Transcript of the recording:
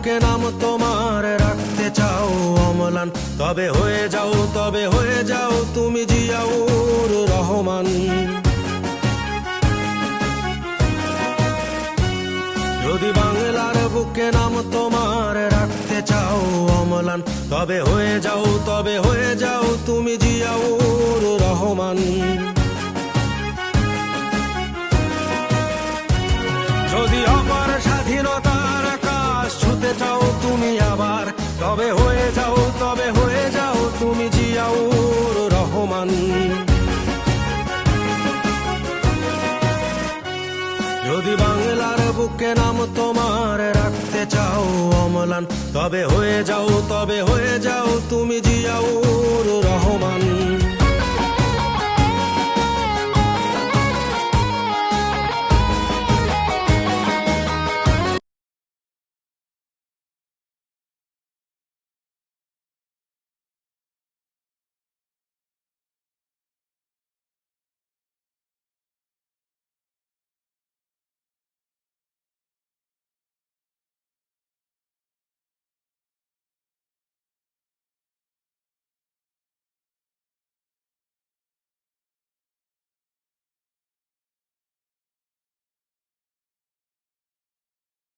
বুকে নাম তোমার রাখতে চাও অম্লান, তবে হয়ে যাও তুমি জিয়াউর রহমান। যদি বাংলার বুকে নাম তোমার রাখতে চাও অম্লান, তবে হয়ে যাও তুমি জিয়াউর রহমান। যদি অপার স্বাধীনতার আকাশ ছুতে চাও তুমি আবার, তবে হয়ে যাও তুমি জিয়াউর রহমান। যদি বাংলার বুকে নাম তোমার রাখতে চাও অম্লান, তবে হয়ে যাও তুমি জিয়াউর রহমান।